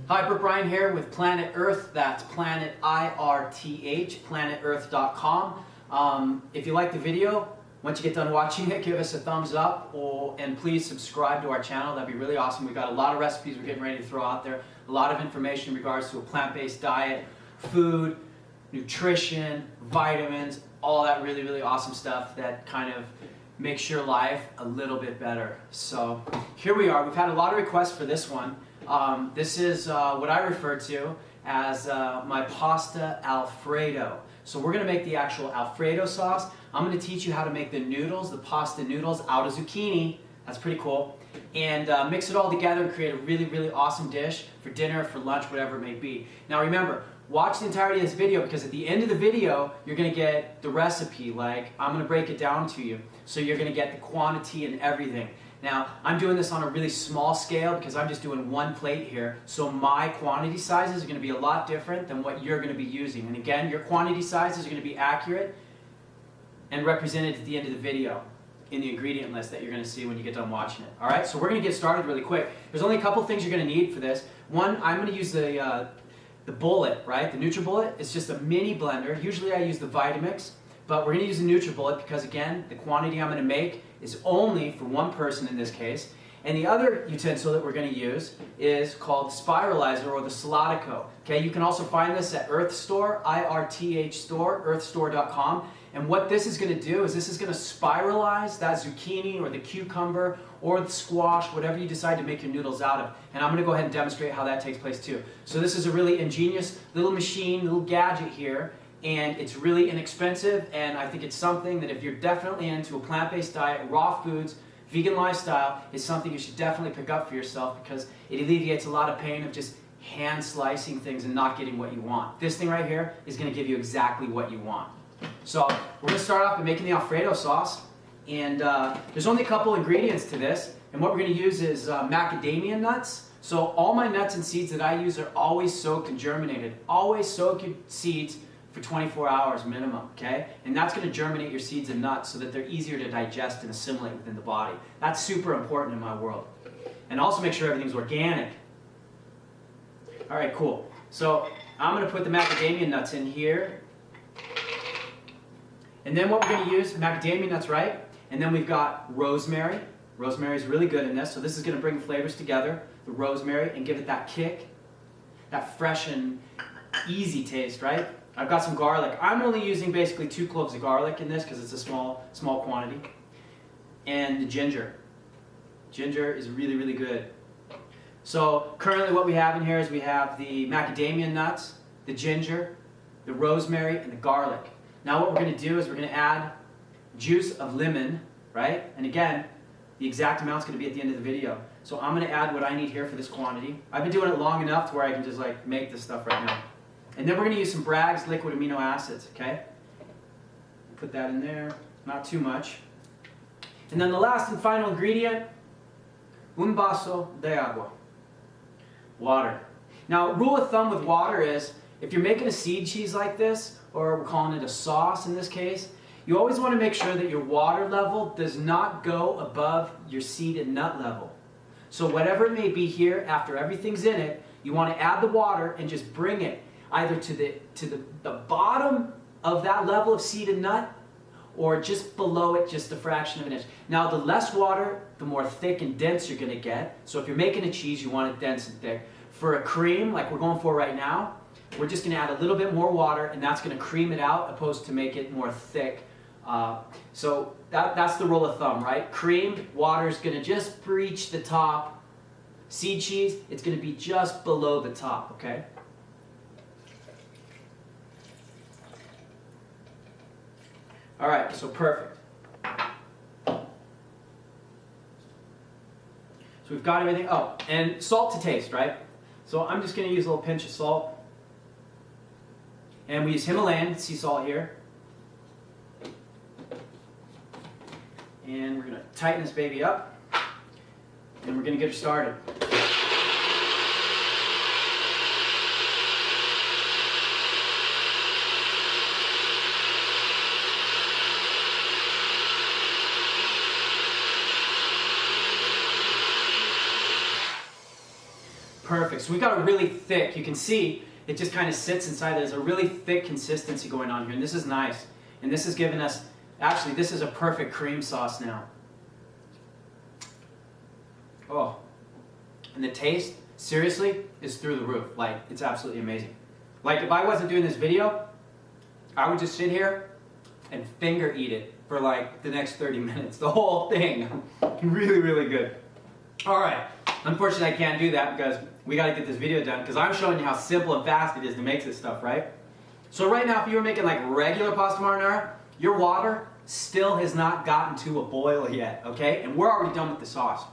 Hi, Burke Bryant here with Planet Earth. That's Planet IRTH, planetearth.com. If you like the video, once you get done watching it, give us a thumbs up and please subscribe to our channel. That'd be really awesome. We've got a lot of recipes we're getting ready to throw out there, a lot of information in regards to a plant-based diet, food, nutrition, vitamins, all that really, really awesome stuff that kind of makes your life a little bit better. So here we are. We've had a lot of requests for this one. This is what I refer to as my pasta Alfredo. So we're going to make the actual Alfredo sauce. I'm going to teach you how to make the noodles, the pasta noodles out of zucchini. That's pretty cool. And mix it all together and create a really, really awesome dish for dinner, for lunch, whatever it may be. Now remember, watch the entirety of this video because at the end of the video, you're going to get the recipe. Like, I'm going to break it down to you. So you're going to get the quantity and everything. Now, I'm doing this on a really small scale because I'm just doing one plate here. So my quantity sizes are going to be a lot different than what you're going to be using. And again, your quantity sizes are going to be accurate and represented at the end of the video in the ingredient list that you're going to see when you get done watching it. All right, so we're going to get started really quick. There's only a couple things you're going to need for this. One, I'm going to use the bullet, right? The NutriBullet. It's just a mini blender. Usually I use the Vitamix, but we're going to use the NutriBullet because, again, the quantity I'm going to make is only for one person in this case. And the other utensil that we're going to use is called Spiralizer or the Salatico. Okay, you can also find this at Earth Store, IRTH store, earthstore.com. And what this is going to do is this is going to spiralize that zucchini or the cucumber or the squash, whatever you decide to make your noodles out of. And I'm going to go ahead and demonstrate how that takes place too. So this is a really ingenious little machine, little gadget here. And it's really inexpensive, and I think it's something that if you're definitely into a plant-based diet, raw foods, vegan lifestyle, is something you should definitely pick up for yourself because it alleviates a lot of pain of just hand slicing things and not getting what you want. This thing right here is going to give you exactly what you want. So we're going to start off by making the Alfredo sauce, and there's only a couple ingredients to this, and what we're going to use is macadamia nuts. So all my nuts and seeds that I use are always soaked and germinated. Always soak your seeds for 24 hours minimum, okay? And that's going to germinate your seeds and nuts so that they're easier to digest and assimilate within the body. That's super important in my world. And also make sure everything's organic. All right, cool. So I'm going to put the macadamia nuts in here. And then what we're going to use, macadamia nuts, right? And then we've got rosemary. Rosemary is really good in this, so this is going to bring flavors together, the rosemary, and give it that kick, that fresh and easy taste, right? I've got some garlic. I'm only using basically 2 cloves of garlic in this because it's a small quantity. And the ginger. Ginger is really, really good. So currently what we have in here is we have the macadamia nuts, the ginger, the rosemary, and the garlic. Now what we're going to do is we're going to add juice of lemon, right? And again, the exact amount is going to be at the end of the video. So I'm going to add what I need here for this quantity. I've been doing it long enough to where I can just like make this stuff right now. And then we're going to use some Bragg's liquid amino acids, okay? Put that in there, not too much. And then the last and final ingredient, un vaso de agua, water. Now, rule of thumb with water is, if you're making a seed cheese like this, or we're calling it a sauce in this case, you always want to make sure that your water level does not go above your seed and nut level. So whatever it may be here, after everything's in it, you want to add the water and just bring it either to the bottom of that level of seed and nut or just below it, just a fraction of an inch. Now the less water, the more thick and dense you're going to get. So if you're making a cheese, you want it dense and thick. For a cream, like we're going for right now, we're just going to add a little bit more water and that's going to cream it out opposed to make it more thick. So that's the rule of thumb, right? Cream, water is going to just breach the top. Seed cheese, it's going to be just below the top, okay? All right, so perfect. So we've got everything. Oh, and salt to taste, right? So I'm just going to use a little pinch of salt. And we use Himalayan sea salt here. And we're going to tighten this baby up. And we're going to get her started. Perfect. So we've got a really thick, you can see, it just kind of sits inside. There's a really thick consistency going on here, and this is nice. And this has given us, actually, this is a perfect cream sauce now. Oh, and the taste, seriously, is through the roof. Like, it's absolutely amazing. Like, if I wasn't doing this video, I would just sit here and finger eat it for like the next 30 minutes, the whole thing. Really, really good. All right, unfortunately I can't do that because we got to get this video done because I'm showing you how simple and fast it is to make this stuff, right? So right now, if you were making like regular pasta marinara, your water still has not gotten to a boil yet, okay? And we're already done with the sauce.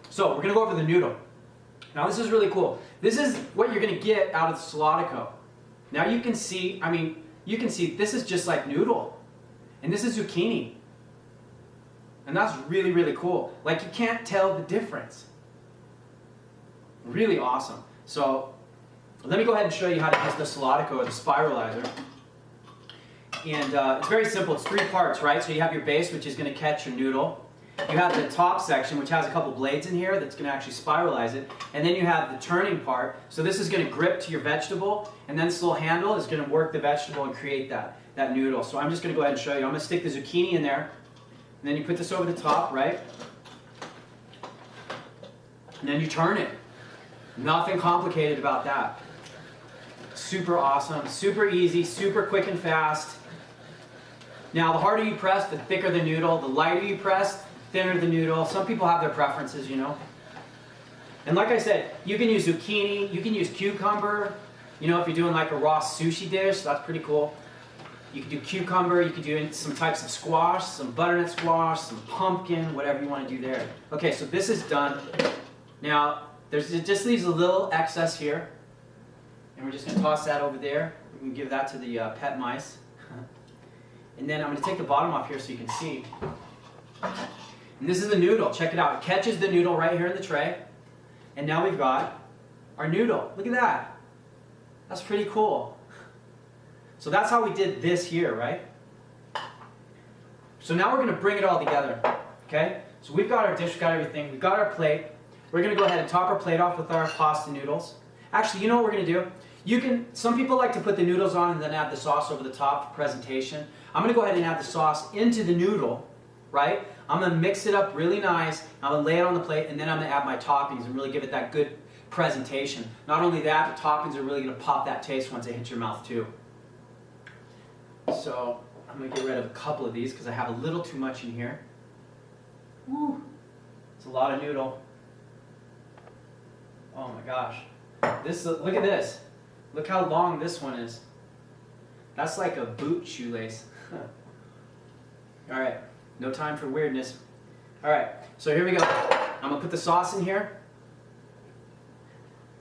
So we're gonna go over the noodle. Now this is really cool. This is what you're gonna get out of the Salatico. Now you can see, I mean, you can see this is just like noodle. And this is zucchini. And that's really, really cool. Like, you can't tell the difference. Really awesome. So let me go ahead and show you how to use the Salatico or the Spiralizer. And it's very simple. It's 3 parts, right? So you have your base, which is going to catch your noodle. You have the top section, which has a couple blades in here that's going to actually spiralize it. And then you have the turning part. So this is going to grip to your vegetable. And then this little handle is going to work the vegetable and create that noodle. So I'm just going to go ahead and show you. I'm going to stick the zucchini in there. And then you put this over the top, right? And then you turn it. Nothing complicated about that. Super awesome, super easy, super quick and fast. Now, the harder you press, the thicker the noodle. The lighter you press, the thinner the noodle. Some people have their preferences, you know. And like I said, you can use zucchini, you can use cucumber. You know, if you're doing like a raw sushi dish, that's pretty cool. You can do cucumber, you can do some types of squash, some butternut squash, some pumpkin, whatever you want to do there. Okay, so this is done. Now, it just leaves a little excess here. And we're just going to toss that over there. We can give that to the pet mice. And then I'm going to take the bottom off here so you can see. And this is the noodle. Check it out. It catches the noodle right here in the tray. And now we've got our noodle. Look at that. That's pretty cool. So that's how we did this here, right? So now we're going to bring it all together. Okay? So we've got our dish, we've got everything. We've got our plate. We're going to go ahead and top our plate off with our pasta noodles. Actually, you know what we're going to do? Some people like to put the noodles on and then add the sauce over the top for presentation. I'm going to go ahead and add the sauce into the noodle, right? I'm going to mix it up really nice. I'm going to lay it on the plate, and then I'm going to add my toppings and really give it that good presentation. Not only that, the toppings are really going to pop that taste once they hit your mouth too. So I'm going to get rid of a couple of these because I have a little too much in here. Woo! It's a lot of noodle. Oh my gosh. Look at this. Look how long this one is. That's like a boot shoelace. Alright, no time for weirdness. Alright, so here we go. I'm going to put the sauce in here.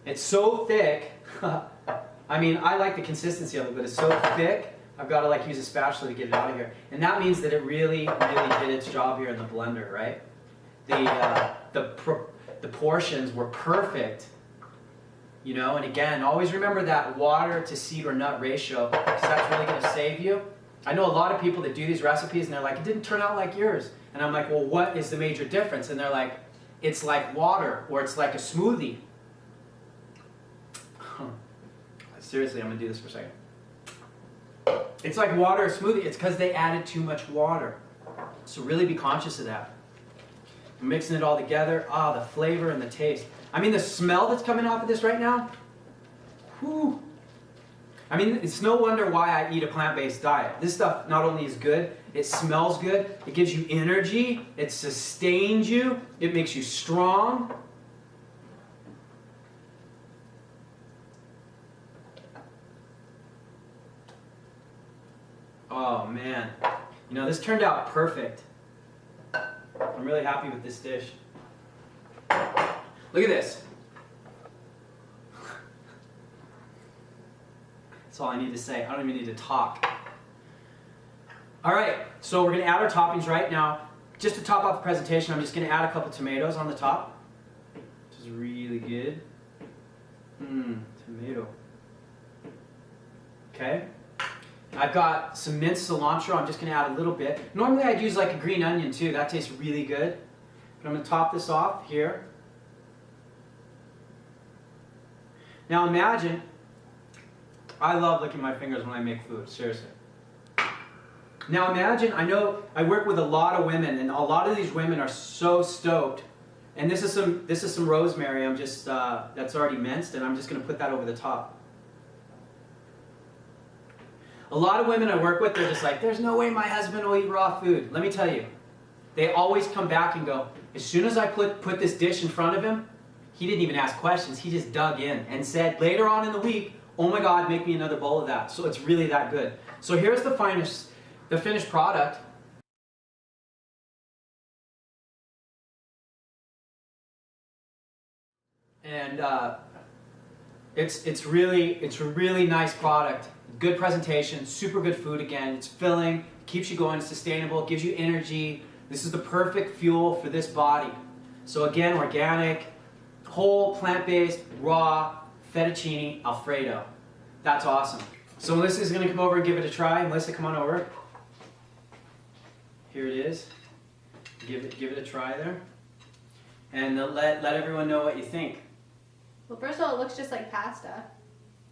It's so thick. I mean, I like the consistency of it, but it's so thick, I've got to like use a spatula to get it out of here. And that means that it really, really did its job here in the blender, right? The portions were perfect. You know, and again, always remember that water to seed or nut ratio, because that's really going to save you. I know a lot of people that do these recipes and they're like, it didn't turn out like yours. And I'm like, well, what is the major difference? And they're like, it's like water, or it's like a smoothie. Seriously, I'm going to do this for a second. It's like water or smoothie. It's because they added too much water. So really be conscious of that. I'm mixing it all together. Ah, the flavor and the taste. I mean, the smell that's coming off of this right now, whew. I mean, it's no wonder why I eat a plant-based diet. This stuff not only is good, it smells good, it gives you energy, it sustains you, it makes you strong. Oh man, you know, this turned out perfect. I'm really happy with this dish. Look at this. That's all I need to say. I don't even need to talk. All right, so we're going to add our toppings right now. Just to top off the presentation, I'm just going to add a couple tomatoes on the top, which is really good. Tomato. Okay. I've got some minced cilantro. I'm just going to add a little bit. Normally I'd use like a green onion too. That tastes really good. But I'm going to top this off here. Now imagine, I love licking my fingers when I make food, seriously. Now imagine, I know I work with a lot of women, and a lot of these women are so stoked. And this is some rosemary. I'm just that's already minced, and I'm just going to put that over the top. A lot of women I work with, they're just like, there's no way my husband will eat raw food. Let me tell you, they always come back and go, as soon as I put this dish in front of him, he didn't even ask questions. He just dug in and said later on in the week, oh my God, make me another bowl of that. So it's really that good. So here's the finished product. And it's a really nice product. Good presentation, super good food again. It's filling, keeps you going, it's sustainable, gives you energy. This is the perfect fuel for this body. So again, organic, whole, plant-based, raw fettuccine Alfredo. That's awesome. So Melissa's gonna come over and give it a try. Melissa, come on over. Here it is. Give it a try there. And let everyone know what you think. Well, first of all, it looks just like pasta.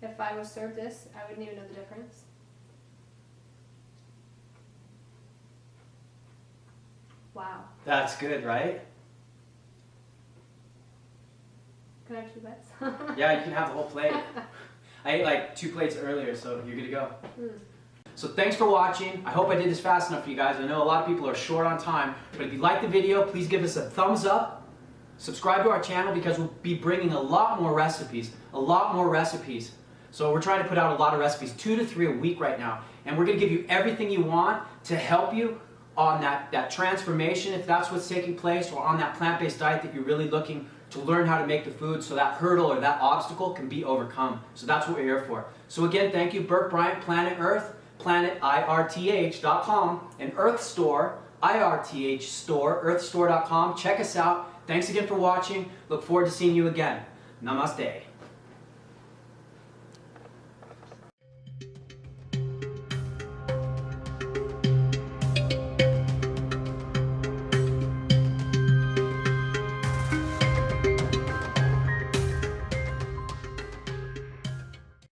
If I was served this, I wouldn't even know the difference. Wow. That's good, right? Can I have 2 bites? Yeah, you can have the whole plate. I ate like 2 plates earlier, so you're good to go. So thanks for watching. I hope I did this fast enough for you guys. I know a lot of people are short on time, but if you like the video, please give us a thumbs up. Subscribe to our channel because we'll be bringing a lot more recipes. So we're trying to put out a lot of recipes, 2 to 3 a week right now. And we're gonna give you everything you want to help you on that transformation, if that's what's taking place, or on that plant-based diet that you're really looking to learn how to make the food so that hurdle or that obstacle can be overcome. So that's what we're here for. So again, thank you, Burke Bryant, Planet Earth, planetirth.com, and Earth Store, IRTH Store, earthstore.com. Check us out. Thanks again for watching. Look forward to seeing you again. Namaste.